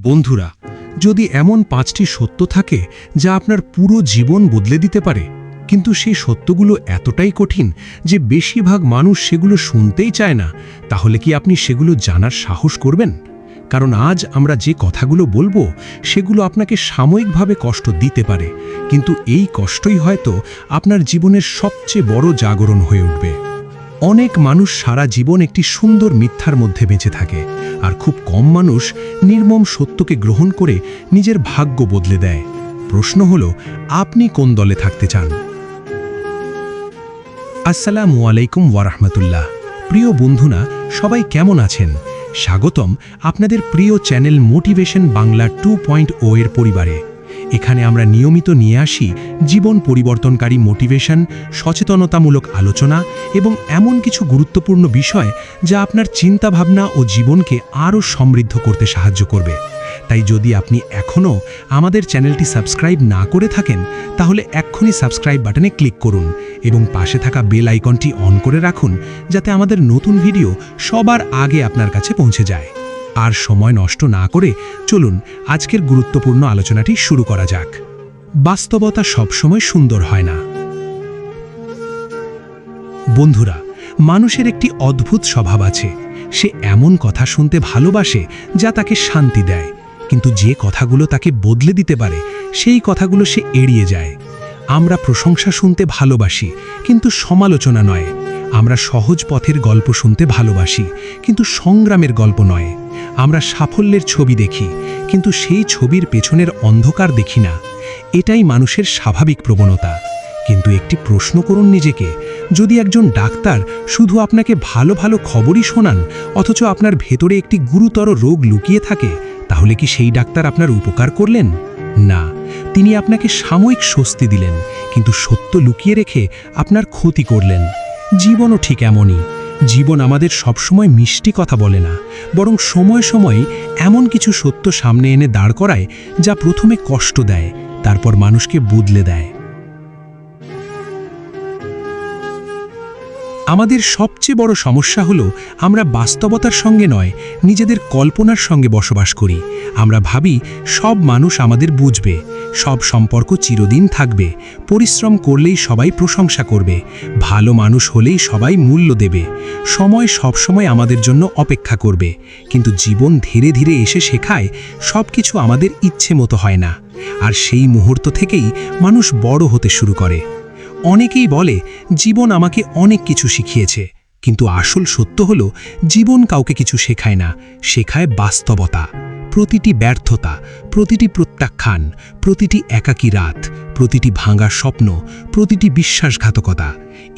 বন্ধুরা, যদি এমন 5টি সত্য থাকে যা আপনার পুরো জীবন বদলে দিতে পারে, কিন্তু সেই সত্যগুলো এতটাই কঠিন যে বেশিরভাগ মানুষ সেগুলো শুনতেই চায় না, তাহলে কি আপনি সেগুলো জানার সাহস করবেন? কারণ আজ আমরা যে কথাগুলো বলবো সেগুলো আপনাকে সাময়িকভাবে কষ্ট দিতে পারে, কিন্তু এই কষ্টই হয়তো আপনার জীবনের সবচেয়ে বড় জাগরণ হয়ে উঠবে। অনেক মানুষ সারা জীবন একটি সুন্দর মিথ্যার মধ্যে বেঁচে থাকে, আর খুব কম মানুষ নির্মম সত্যকে গ্রহণ করে নিজের ভাগ্য বদলে দেয়। প্রশ্ন হলো, আপনি কোন দলে থাকতে চান? আসসালামু আলাইকুম ওয়ারাহমাতুল্লাহ। প্রিয় বন্ধুরা, সবাই কেমন আছেন? স্বাগতম আপনাদের প্রিয় চ্যানেল মোটিভেশন বাংলা 2.0 এর পরিবারে। এখানে আমরা নিয়মিত নিয়ে আসি জীবন পরিবর্তনকারী মোটিভেশন, সচেতনতামূলক আলোচনা এবং এমন কিছু গুরুত্বপূর্ণ বিষয় যা আপনার চিন্তাভাবনা ও জীবনকে আরও সমৃদ্ধ করতে সাহায্য করবে। তাই যদি আপনি এখনও আমাদের চ্যানেলটি সাবস্ক্রাইব না করে থাকেন, তাহলে এক্ষুনি সাবস্ক্রাইব বাটনে ক্লিক করুন এবং পাশে থাকা বেল আইকনটি অন করে রাখুন, যাতে আমাদের নতুন ভিডিও সবার আগে আপনার কাছে পৌঁছে যায়। আর সময় নষ্ট না করে চলুন আজকের গুরুত্বপূর্ণ আলোচনাটি শুরু করা যাক। বাস্তবতা সবসময় সুন্দর হয় না। বন্ধুরা, মানুষের একটি অদ্ভুত স্বভাব আছে। সে এমন কথা শুনতে ভালোবাসে যা তাকে শান্তি দেয়, কিন্তু যে কথাগুলো তাকে বদলে দিতে পারে সেই কথাগুলো সে এড়িয়ে যায়। আমরা প্রশংসা শুনতে ভালোবাসি, কিন্তু সমালোচনা নয়। আমরা সহজ পথের গল্প শুনতে ভালোবাসি, কিন্তু সংগ্রামের গল্প নয়। আমরা সাফল্যের ছবি দেখি, কিন্তু সেই ছবির পেছনের অন্ধকার দেখি না। এটাই মানুষের স্বাভাবিক প্রবণতা। কিন্তু একটি প্রশ্ন করুন নিজেকে, যদি একজন ডাক্তার শুধু আপনাকে ভালো ভালো খবরই শোনান, অথচ আপনার ভেতরে একটি গুরুতর রোগ লুকিয়ে থাকে, তাহলে কি সেই ডাক্তার আপনার উপকার করলেন? না, তিনি আপনাকে সাময়িক স্বস্তি দিলেন, কিন্তু সত্য লুকিয়ে রেখে আপনার ক্ষতি করলেন। জীবনও ঠিক এমনই। জীবন আমাদের সবসময় মিষ্টি কথা বলে না, বরং সময় সময় এমন কিছু সত্য সামনে এনে দাঁড় করায় যা প্রথমে কষ্ট দেয়, তারপর মানুষকে বদলে দেয়। আমাদের সবচেয়ে বড় সমস্যা হলো আমরা বাস্তবতার সঙ্গে নয়, নিজেদের কল্পনার সঙ্গে বসবাস করি। আমরা ভাবি সব মানুষ আমাদের বুঝবে, সব সম্পর্ক চিরদিন থাকবে, পরিশ্রম করলেই সবাই প্রশংসা করবে, ভালো মানুষ হলেই সবাই মূল্য দেবে, সময় সবসময় আমাদের জন্য অপেক্ষা করবে। কিন্তু জীবন ধীরে ধীরে এসে শেখায় সব কিছু আমাদের ইচ্ছে মতো হয় না, আর সেই মুহূর্ত থেকেই মানুষ বড় হতে শুরু করে। অনেকেই বলে জীবন আমাকে অনেক কিছু শিখিয়েছে, কিন্তু আসল সত্য হলো জীবন কাউকে কিছু শেখায় না, শেখায় বাস্তবতা। প্রতিটি ব্যর্থতা, প্রতিটি প্রত্যাখ্যান, প্রতিটি একাকী রাত, প্রতিটি ভাঙা স্বপ্ন, প্রতিটি বিশ্বাসঘাতকতা,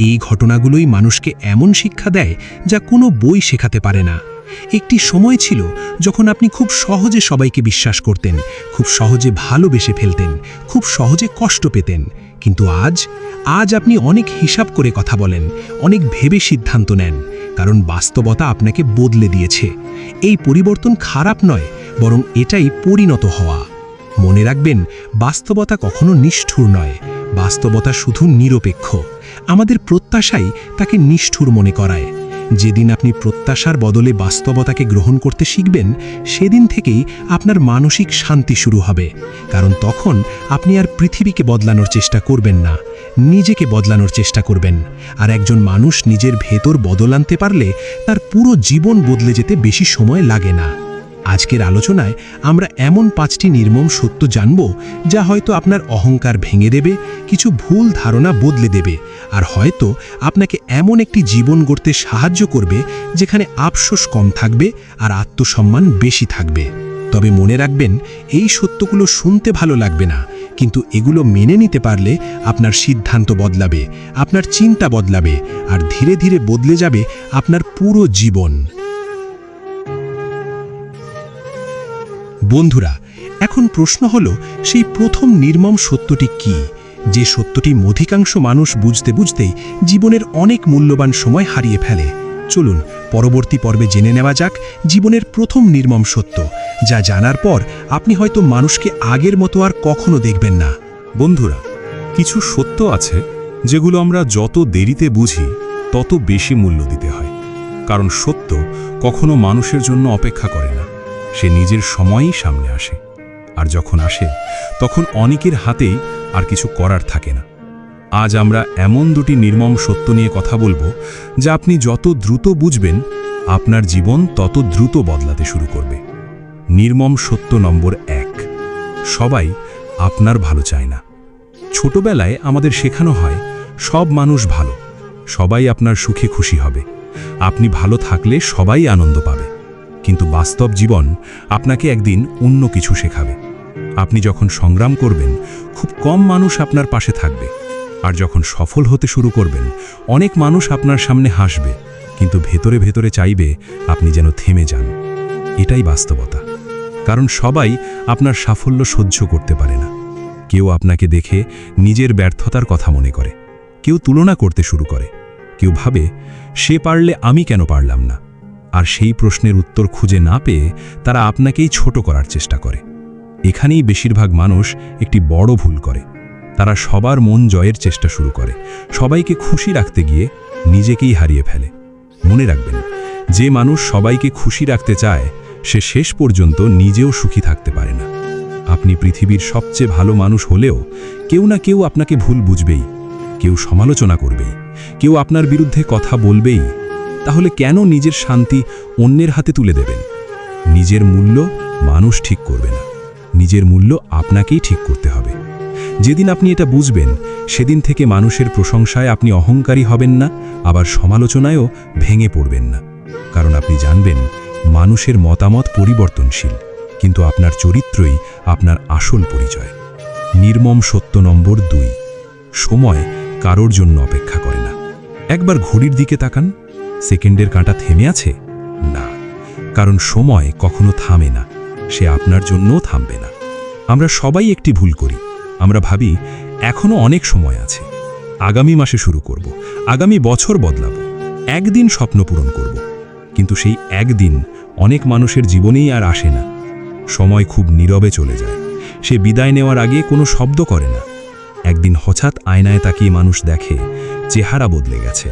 এই ঘটনাগুলোই মানুষকে এমন শিক্ষা দেয় যা কোনো বই শেখাতে পারে না। একটি সময় ছিল যখন আপনি খুব সহজে সবাইকে বিশ্বাস করতেন, খুব সহজে ভালোবেসে ফেলতেন, খুব সহজে কষ্ট পেতেন। কিন্তু আজ আপনি অনেক হিসাব করে কথা বলেন, অনেক ভেবে সিদ্ধান্ত নেন, কারণ বাস্তবতা আপনাকে বদলে দিয়েছে। এই পরিবর্তন খারাপ নয়, বরং এটাই পরিণত হওয়া। মনে রাখবেন, বাস্তবতা কখনো নিষ্ঠুর নয়, বাস্তবতা শুধু নিরপেক্ষ। আমাদের প্রত্যাশাই তাকে নিষ্ঠুর মনে করায়। যেদিন আপনি প্রত্যাশার বদলে বাস্তবতাকে গ্রহণ করতে শিখবেন, সেদিন থেকেই আপনার মানসিক শান্তি শুরু হবে। কারণ তখন আপনি আর পৃথিবীকে বদলানোর চেষ্টা করবেন না, নিজেকে বদলানোর চেষ্টা করবেন। আর একজন মানুষ নিজের ভেতর বদল আনতে পারলে তার পুরো জীবন বদলে যেতে বেশি সময় লাগে না। আজকের আলোচনায় আমরা এমন 5টি নির্মম সত্য জানব যা হয়তো আপনার অহংকার ভেঙে দেবে, কিছু ভুল ধারণা বদলে দেবে, আর হয়তো আপনাকে এমন একটি জীবন গড়তে সাহায্য করবে যেখানে আফসোস কম থাকবে আর আত্মসম্মান বেশি থাকবে। তবে মনে রাখবেন, এই সত্যগুলো শুনতে ভালো লাগবে না, কিন্তু এগুলো মেনে নিতে পারলে আপনার সিদ্ধান্ত বদলাবে, আপনার চিন্তা বদলাবে, আর ধীরে ধীরে বদলে যাবে আপনার পুরো জীবন। বন্ধুরা, এখন প্রশ্ন হলো, সেই প্রথম নির্মম সত্যটি কি, যে সত্যটি অধিকাংশ মানুষ বুঝতে বুঝতেই জীবনের অনেক মূল্যবান সময় হারিয়ে ফেলে? চলুন পরবর্তী পর্বে জেনে নেওয়া যাক জীবনের প্রথম নির্মম সত্য, যা জানার পর আপনি হয়তো মানুষকে আগের মতো আর কখনো দেখবেন না। বন্ধুরা, কিছু সত্য আছে যেগুলো আমরা যত দেরিতে বুঝি তত বেশি মূল্য দিতে হয়, কারণ সত্য কখনো মানুষের জন্য অপেক্ষা করে না, সে নিজের সময়ই সামনে আসে, আর যখন আসে তখন অনেকের হাতেই আর কিছু করার থাকে না। আজ আমরা এমন দুটি নির্মম সত্য নিয়ে কথা বলবো, যা আপনি যত দ্রুত বুঝবেন আপনার জীবন তত দ্রুত বদলাতে শুরু করবে। নির্মম সত্য নম্বর 1, সবাই আপনার ভালো চায় না। ছোটবেলায় আমাদের শেখানো হয় সব মানুষ ভালো, সবাই আপনার সুখে খুশি হবে, আপনি ভালো থাকলে সবাই আনন্দ পাবে। কিন্তু বাস্তব জীবন আপনাকে একদিন অন্য কিছু শেখাবে। আপনি যখন সংগ্রাম করবেন, খুব কম মানুষ আপনার পাশে থাকবে, আর যখন সফল হতে শুরু করবেন, অনেক মানুষ আপনার সামনে হাসবে, কিন্তু ভেতরে ভেতরে চাইবে আপনি যেন থেমে যান। এটাই বাস্তবতা। কারণ সবাই আপনার সাফল্য সহ্য করতে পারে না। কেউ আপনাকে দেখে নিজের ব্যর্থতার কথা মনে করে, কেউ তুলনা করতে শুরু করে, কেউ ভাবে সে পারলে আমি কেন পারলাম না। আর সেই প্রশ্নের উত্তর খুঁজে না পেয়ে তারা আপনাকেই ছোট করার চেষ্টা করে। এখানেই বেশিরভাগ মানুষ একটি বড় ভুল করে। তারা সবার মন জয়ের চেষ্টা শুরু করে, সবাইকে খুশি রাখতে গিয়ে নিজেকেই হারিয়ে ফেলে। মনে রাখবেন, যে মানুষ সবাইকে খুশি রাখতে চায় সে শেষ পর্যন্ত নিজেও সুখী থাকতে পারে না। আপনি পৃথিবীর সবচেয়ে ভালো মানুষ হলেও কেউ না কেউ আপনাকে ভুল বুঝবেই, কেউ সমালোচনা করবেই, কেউ আপনার বিরুদ্ধে কথা বলবেই। তাহলে কেন নিজের শান্তি অন্যের হাতে তুলে দেবেন? নিজের মূল্য মানুষ ঠিক করবে না, নিজের মূল্য আপনাকেই ঠিক করতে হবে। যেদিন আপনি এটা বুঝবেন, সেদিন থেকে মানুষের প্রশংসায় আপনি অহংকারী হবেন না, আবার সমালোচনায়ও ভেঙে পড়বেন না। কারণ আপনি জানবেন মানুষের মতামত পরিবর্তনশীল, কিন্তু আপনার চরিত্রই আপনার আসল পরিচয়। নির্মম সত্য নম্বর 2, সময় কারোর জন্য অপেক্ষা করে না। একবার ঘড়ির দিকে তাকান, সেকেন্ডের কাঁটা থেমে আছে? না, কারণ সময় কখনো থামে না, সে আপনার জন্যও থামবে না। আমরা সবাই একটি ভুল করি, আমরা ভাবি এখনো অনেক সময় আছে, আগামী মাসে শুরু করব, আগামী বছর বদলাবো, একদিন স্বপ্ন পূরণ করব। কিন্তু সেই একদিন অনেক মানুষের জীবনেই আর আসে না। সময় খুব নীরবে চলে যায়, সে বিদায় নেওয়ার আগে কোনো শব্দ করে না। একদিন হঠাৎ আয়নায় তাকিয়ে মানুষ দেখে চেহারা বদলে গেছে,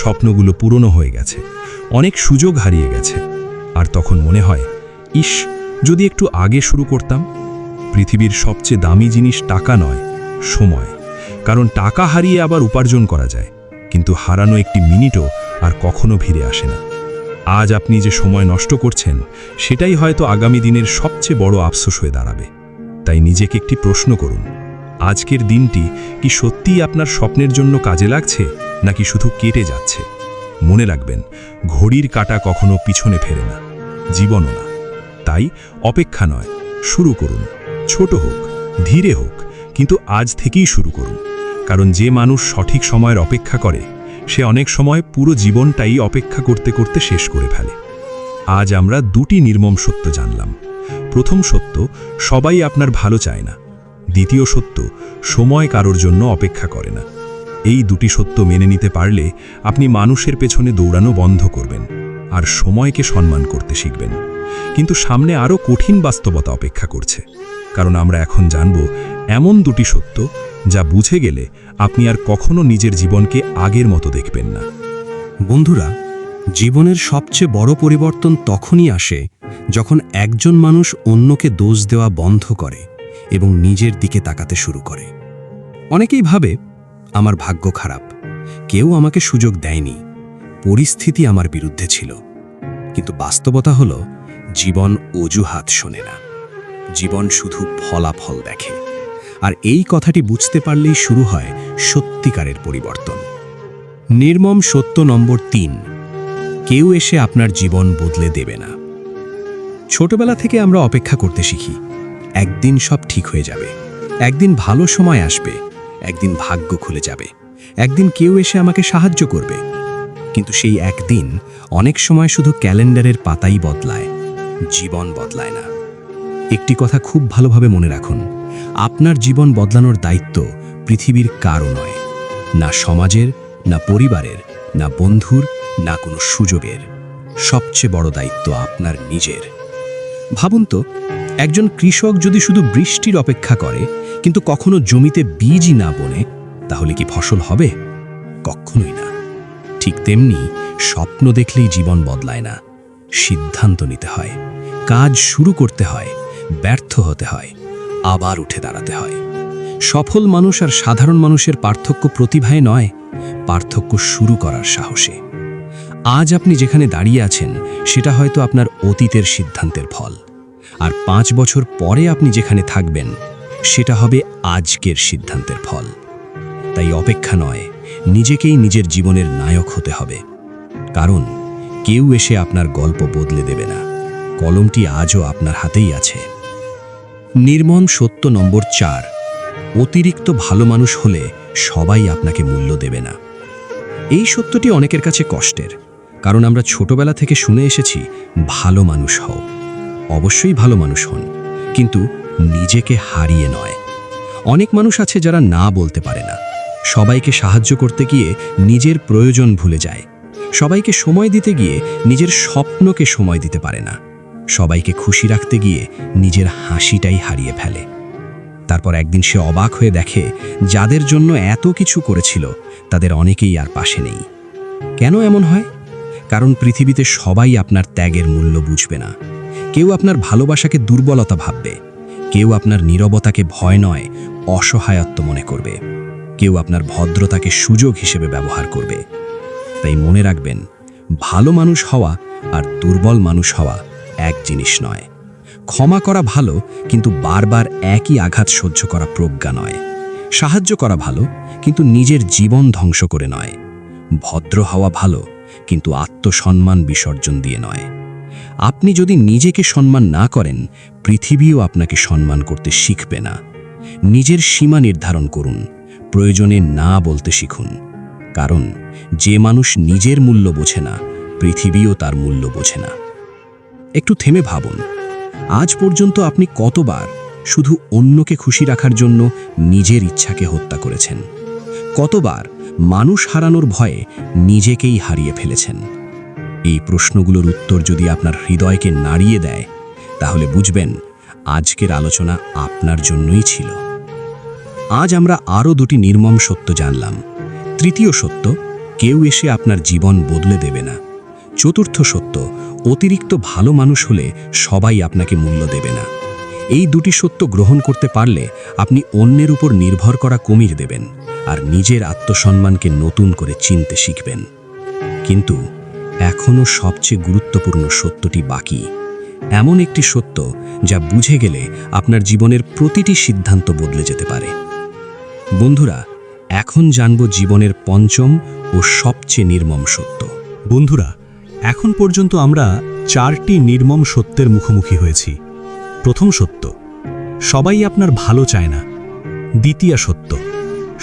স্বপ্নগুলো পুরনো হয়ে গেছে, অনেক সুযোগ হারিয়ে গেছে। আর তখন মনে হয়, ইস, যদি একটু আগে শুরু করতাম। পৃথিবীর সবচেয়ে দামি জিনিস টাকা নয়, সময়। কারণ টাকা হারিয়ে আবার উপার্জন করা যায়, কিন্তু হারানো একটি মিনিটও আর কখনো ফিরে আসে না। আজ আপনি যে সময় নষ্ট করছেন, সেটাই হয়তো আগামী দিনের সবচেয়ে বড় আফসোস হয়ে দাঁড়াবে। তাই নিজেকে একটি প্রশ্ন করুন, আজকের দিনটি কি সত্যিই আপনার স্বপ্নের জন্য কাজে লাগছে, নাকি শুধু কেটে যাচ্ছে? মনে রাখবেন, ঘড়ির কাঁটা কখনো পিছনে ফেরে না, জীবনও না। তাই অপেক্ষা নয়, শুরু করুন। ছোট হোক, ধীরে হোক, কিন্তু আজ থেকেই শুরু করুন। কারণ যে মানুষ সঠিক সময়ের অপেক্ষা করে, সে অনেক সময় পুরো জীবনটাই অপেক্ষা করতে করতে শেষ করে ফেলে। আজ আমরা দুটি নির্মম সত্য জানলাম। প্রথম সত্য, সবাই আপনার ভালো চায় না। দ্বিতীয় সত্য, সময় কারোর জন্য অপেক্ষা করে না। এই দুটি সত্য মেনে নিতে পারলে আপনি মানুষের পেছনে দৌড়ানো বন্ধ করবেন, আর সময়কে সম্মান করতে শিখবেন। কিন্তু সামনে আরও কঠিন বাস্তবতা অপেক্ষা করছে, কারণ আমরা এখন জানব এমন দুটি সত্য যা বুঝে গেলে আপনি আর কখনো নিজের জীবনকে আগের মতো দেখবেন না। বন্ধুরা, জীবনের সবচেয়ে বড় পরিবর্তন তখনই আসে যখন একজন মানুষ অন্যকে দোষ দেওয়া বন্ধ করে এবং নিজের দিকে তাকাতে শুরু করে। অনেকেই ভাবে আমার ভাগ্য খারাপ, কেউ আমাকে সুযোগ দেয়নি, পরিস্থিতি আমার বিরুদ্ধে ছিল। কিন্তু বাস্তবতা হলো, জীবন অজুহাত শোনে না, জীবন শুধু ফলাফল দেখে। আর এই কথাটি বুঝতে পারলেই শুরু হয় সত্যিকারের পরিবর্তন। নির্মম সত্য নম্বর 3, কেউ এসে আপনার জীবন বদলে দেবে না। ছোটবেলা থেকে আমরা অপেক্ষা করতে শিখি, একদিন সব ঠিক হয়ে যাবে, একদিন ভালো সময় আসবে, একদিন ভাগ্য খুলে যাবে, একদিন কেউ এসে আমাকে সাহায্য করবে। কিন্তু সেই একদিন অনেক সময় শুধু ক্যালেন্ডারের পাতাই বদলায়, জীবন বদলায় না। একটি কথা খুব ভালোভাবে মনে রাখুন, আপনার জীবন বদলানোর দায়িত্ব পৃথিবীর কারও নয়, না সমাজের, না পরিবারের, না বন্ধুর, না কোনো সুযোগের। সবচেয়ে বড় দায়িত্ব আপনার নিজের। ভাবুন তো, একজন কৃষক যদি শুধু বৃষ্টির অপেক্ষা করে কিন্তু কখনো জমিতে বীজই না বোনে, তাহলে কি ফসল হবে? কখনোই না। ঠিক তেমনি স্বপ্ন দেখলেই জীবন বদলায় না, সিদ্ধান্ত নিতে হয়। কাজ শুরু করতে হয়, ব্যর্থ হতে হয়, আবার উঠে দাঁড়াতে হয়। সফল মানুষ আর সাধারণ মানুষের পার্থক্য প্রতিভায় নয়, পার্থক্য শুরু করার সাহসে। আজ আপনি যেখানে দাঁড়িয়ে আছেন সেটা হয়তো আপনার অতীতের সিদ্ধান্তের ফল, আর 5 বছর পরে আপনি যেখানে থাকবেন সেটা হবে আজকের সিদ্ধান্তের ফল। তাই অপেক্ষা নয়, নিজেকেই নিজের জীবনের নায়ক হতে হবে। কারণ কেউ এসে আপনার গল্প বদলে দেবে না, কলমটি আজও আপনার হাতেই আছে। নির্মম সত্য নম্বর 4, অতিরিক্ত ভালো মানুষ হলে সবাই আপনাকে মূল্য দেবে না। এই সত্যটি অনেকের কাছে কষ্টের, কারণ আমরা ছোটবেলা থেকে শুনে এসেছি ভালো মানুষ হও। অবশ্যই ভালো মানুষ হন, কিন্তু নিজেকে হারিয়ে নয়। অনেক মানুষ আছে যারা না বলতে পারে না, সবাইকে সাহায্য করতে গিয়ে নিজের প্রয়োজন ভুলে যায়, সবাইকে সময় দিতে গিয়ে নিজের স্বপ্নকে সময় দিতে পারে না, সবাইকে খুশি রাখতে গিয়ে নিজের হাসিটাই হারিয়ে ফেলে। তারপর একদিন সে অবাক হয়ে দেখে যাদের জন্য এত কিছু করেছিল তাদের অনেকেই আর পাশে নেই। কেন এমন হয়? কারণ পৃথিবীতে সবাই আপনার ত্যাগের মূল্য বুঝবে না। কেউ আপনার ভালোবাসাকে দুর্বলতা ভাববে, কেউ আপনার নীরবতাকে ভয় নয় অসহায়ত্ব মনে করবে, কেউ আপনার ভদ্রতাকে সুযোগ হিসেবে ব্যবহার করবে। তাই মনে রাখবেন, ভালো মানুষ হওয়া আর দুর্বল মানুষ হওয়া এক জিনিস নয়। ক্ষমা করা ভালো, কিন্তু বারবার একই আঘাত সহ্য করা প্রজ্ঞা নয়। সাহায্য করা ভালো, কিন্তু নিজের জীবন ধ্বংস করে নয়। ভদ্র হওয়া ভালো, কিন্তু আত্মসম্মান বিসর্জন দিয়ে নয়। আপনি যদি নিজেকে সম্মান না করেন, পৃথিবীও আপনাকে সম্মান করতে শিখবে না। নিজের সীমা নির্ধারণ করুন, প্রয়োজনে না বলতে শিখুন। কারণ যে মানুষ নিজের মূল্য বোঝে না, পৃথিবীও তার মূল্য বোঝে না। একটু থেমে ভাবুন, আজ পর্যন্ত আপনি কতবার শুধু অন্যকে খুশি রাখার জন্য নিজের ইচ্ছাকে হত্যা করেছেন? কতবার মানুষ হারানোর ভয়ে নিজেকেই হারিয়ে ফেলেছেন? এই প্রশ্নগুলোর উত্তর যদি আপনার হৃদয়কে নাড়িয়ে দেয়, তাহলে বুঝবেন আজকের আলোচনা আপনার জন্যই ছিল। আজ আমরা আরও 2টি নির্মম সত্য জানলাম। তৃতীয় সত্য, কেউ এসে আপনার জীবন বদলে দেবে না। চতুর্থ সত্য, অতিরিক্ত ভালো মানুষ হলে সবাই আপনাকে মূল্য দেবে না। এই 2টি সত্য গ্রহণ করতে পারলে আপনি অন্যের উপর নির্ভর করা কমিয়ে দেবেন আর নিজের আত্মসম্মানকে নতুন করে চিনতে শিখবেন। কিন্তু এখনও সবচেয়ে গুরুত্বপূর্ণ সত্যটি বাকি, এমন একটি সত্য যা বুঝে গেলে আপনার জীবনের প্রতিটি সিদ্ধান্ত বদলে যেতে পারে। বন্ধুরা, এখন জানব জীবনের 5ম ও সবচেয়ে নির্মম সত্য। বন্ধুরা, এখন পর্যন্ত আমরা 4টি নির্মম সত্যের মুখোমুখি হয়েছি। প্রথম সত্য, সবাই আপনার ভালো চায় না। দ্বিতীয় সত্য,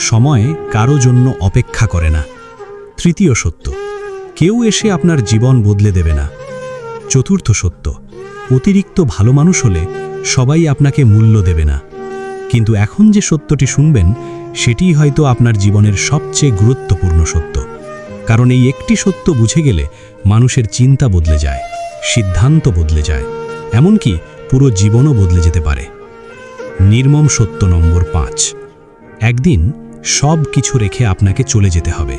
সময় কারো জন্য অপেক্ষা করে না। তৃতীয় সত্য, কেউ এসে আপনার জীবন বদলে দেবে না। চতুর্থ সত্য, অতিরিক্ত ভালো মানুষ হলে সবাই আপনাকে মূল্য দেবে না। কিন্তু এখন যে সত্যটি শুনবেন সেটিই হয়তো আপনার জীবনের সবচেয়ে গুরুত্বপূর্ণ সত্য। কারণ এই একটি সত্য বুঝে গেলে মানুষের চিন্তা বদলে যায়, সিদ্ধান্ত বদলে যায়, এমনকি পুরো জীবনও বদলে যেতে পারে। নির্মম সত্য নম্বর 5, একদিন সব কিছু রেখে আপনাকে চলে যেতে হবে।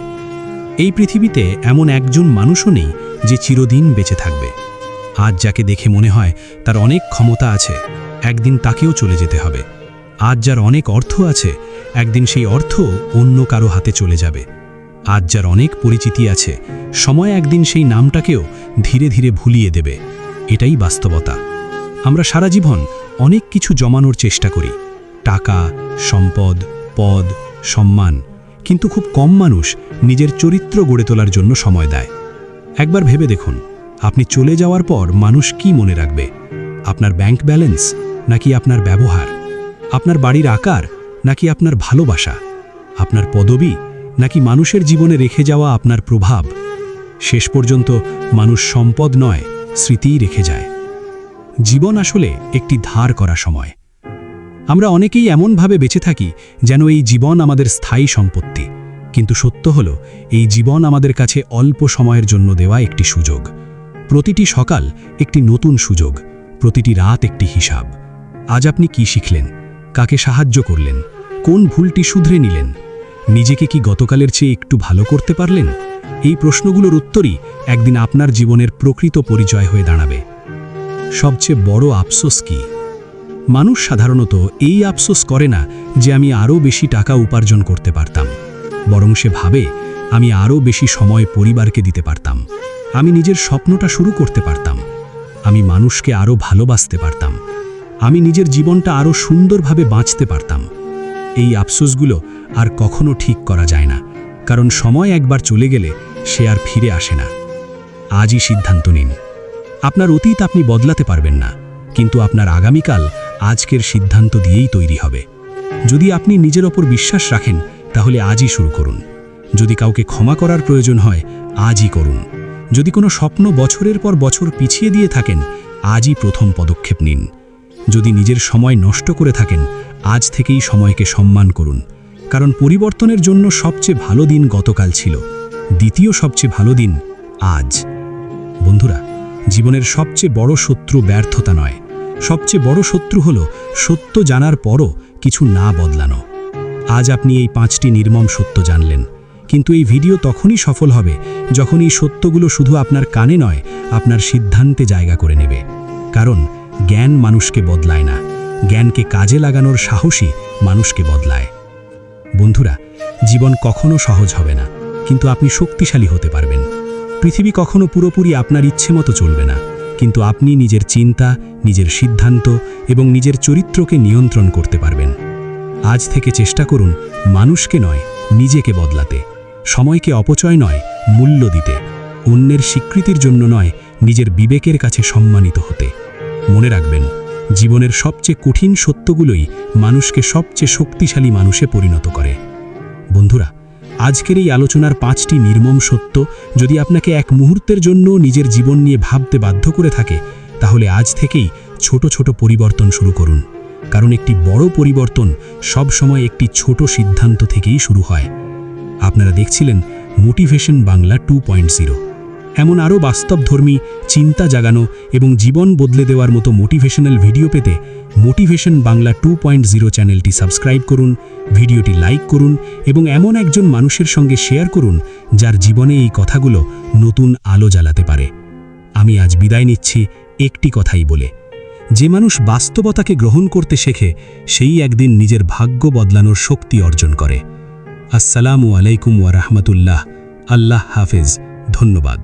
এই পৃথিবীতে এমন একজন মানুষও নেই যে চিরদিন বেঁচে থাকবে। আজ যাকে দেখে মনে হয় তার অনেক ক্ষমতা আছে, একদিন তাকেও চলে যেতে হবে। আজ যার অনেক অর্থ আছে, একদিন সেই অর্থ অন্য কারো হাতে চলে যাবে। আজ যার অনেক পরিচিতি আছে, সময় একদিন সেই নামটাকেও ধীরে ধীরে ভুলিয়ে দেবে। এটাই বাস্তবতা। আমরা সারা জীবন অনেক কিছু জমানোর চেষ্টা করি, টাকা, সম্পদ, পদ, সম্মান, কিন্তু খুব কম মানুষ নিজের চরিত্র গড়ে তোলার জন্য সময় দেয়। একবার ভেবে দেখুন, আপনি চলে যাওয়ার পর মানুষ কি মনে রাখবে? আপনার ব্যাংক ব্যালেন্স, নাকি আপনার ব্যবহার? আপনার বাড়ির আকার, নাকি আপনার ভালোবাসা? আপনার পদবি, নাকি মানুষের জীবনে রেখে যাওয়া আপনার প্রভাব? শেষ পর্যন্ত মানুষ সম্পদ নয়, স্মৃতিই রেখে যায়। জীবন আসলে একটি ধার করা সময়। আমরা অনেকেই এমনভাবে বেঁচে থাকি যেন এই জীবন আমাদের স্থায়ী সম্পত্তি, কিন্তু সত্য হলো এই জীবন আমাদের কাছে অল্প সময়ের জন্য দেওয়া একটি সুযোগ। প্রতিটি সকাল একটি নতুন সুযোগ, প্রতিটি রাত একটি হিসাব। আজ আপনি কি শিখলেন? কাকে সাহায্য করলেন? কোন ভুলটি শুধরে নিলেন? নিজেকে কি গতকালের চেয়ে একটু ভালো করতে পারলেন? এই প্রশ্নগুলোর উত্তরই একদিন আপনার জীবনের প্রকৃত পরিচয় হয়ে দাঁড়াবে। সবচেয়ে বড় আফসোস কি? মানুষ সাধারণত এই আফসোস করে না যে আমি আরও বেশি টাকা উপার্জন করতে পারতাম, বরং সে ভাবে আমি আরও বেশি সময় পরিবারকে দিতে পারতাম, আমি নিজের স্বপ্নটা শুরু করতে পারতাম, আমি মানুষকে আরও ভালোবাসতে পারতাম, আমি নিজের জীবনটা আরও সুন্দরভাবে বাঁচতে পারতাম। এই আফসোসগুলো আর কখনো ঠিক করা যায় না, কারণ সময় একবার চলে গেলে সে আর ফিরে আসে না। আজই সিদ্ধান্ত নিন। আপনার অতীত আপনি বদলাতে পারবেন না, কিন্তু আপনার আগামীকাল আজকের সিদ্ধান্ত দিয়েই তৈরি হবে। যদি আপনি নিজের ওপর বিশ্বাস রাখেন, তাহলে আজই শুরু করুন। যদি কাউকে ক্ষমা করার প্রয়োজন হয়, আজই করুন। যদি কোনো স্বপ্ন বছরের পর বছর পিছিয়ে দিয়ে থাকেন, আজই প্রথম পদক্ষেপ নিন। যদি নিজের সময় নষ্ট করে থাকেন, আজ থেকেই সময়কে সম্মান করুন, কারণ পরিবর্তনের জন্য সবচেয়ে ভালো দিন গতকাল ছিল, দ্বিতীয় সবচেয়ে ভালো দিন আজ। বন্ধুরা, জীবনের সবচেয়ে বড় শত্রু ব্যর্থতা নয়, সবচেয়ে বড় শত্রু হলো সত্য জানার পরও কিছু না বদলানো। আজ আপনি এই 5টি নির্মম সত্য জানলেন, কিন্তু এই ভিডিও তখনই সফল হবে যখন এই সত্যগুলো শুধু আপনার কানে নয়, আপনার সিদ্ধান্তে জায়গা করে নেবে। কারণ জ্ঞান মানুষকে বদলায় না, জ্ঞানকে কাজে লাগানোর সাহসী মানুষকে বদলায়। বন্ধুরা, জীবন কখনো সহজ হবে না, কিন্তু আপনি শক্তিশালী হতে পারবেন। পৃথিবী কখনো পুরোপুরি আপনার ইচ্ছে মতো চলবে না, কিন্তু আপনি নিজের চিন্তা, নিজের সিদ্ধান্ত এবং নিজের চরিত্রকে নিয়ন্ত্রণ করতে পারবেন। আজ থেকে চেষ্টা করুন মানুষকে নয়, নিজেকে বদলাতে, সময়কে অপচয় নয়, মূল্য দিতে, অন্যের স্বীকৃতির জন্য নয়, নিজের বিবেকের কাছে সম্মানিত হতে। মনে রাখবেন, জীবনের সবচেয়ে কঠিন সত্যগুলোই মানুষকে সবচেয়ে শক্তিশালী মানুষে পরিণত করে। বন্ধুরা, আজকের এই আলোচনার 5টি নির্মম সত্য যদি আপনাকে এক মুহূর্তের জন্য নিজের জীবন নিয়ে ভাবতে বাধ্য করে থাকে, তাহলে আজ থেকেই ছোট ছোট পরিবর্তন শুরু করুন। কারণ একটি বড় পরিবর্তন সবসময় একটি ছোট সিদ্ধান্ত থেকেই শুরু হয়। আপনারা দেখছিলেন মোটিভেশন বাংলা 2.0। এমন আরও বাস্তবধর্মী, চিন্তা জাগানো এবং জীবন বদলে দেওয়ার মতো মোটিভেশনাল ভিডিও পেতে মোটিভেশন বাংলা 2.0 চ্যানেলটি সাবস্ক্রাইব করুন, ভিডিওটি লাইক করুন এবং এমন একজন মানুষের সঙ্গে শেয়ার করুন যার জীবনে এই কথাগুলো নতুন আলো জ্বালাতে পারে। আমি আজ বিদায় নিচ্ছি একটি কথাই বলে, যে মানুষ বাস্তবতাকে গ্রহণ করতে শেখে, সেই একদিন নিজের ভাগ্য বদলানোর শক্তি অর্জন করে। আসসালামু আলাইকুম ওয়া রাহমাতুল্লাহ। আল্লাহ হাফেজ। ধন্যবাদ।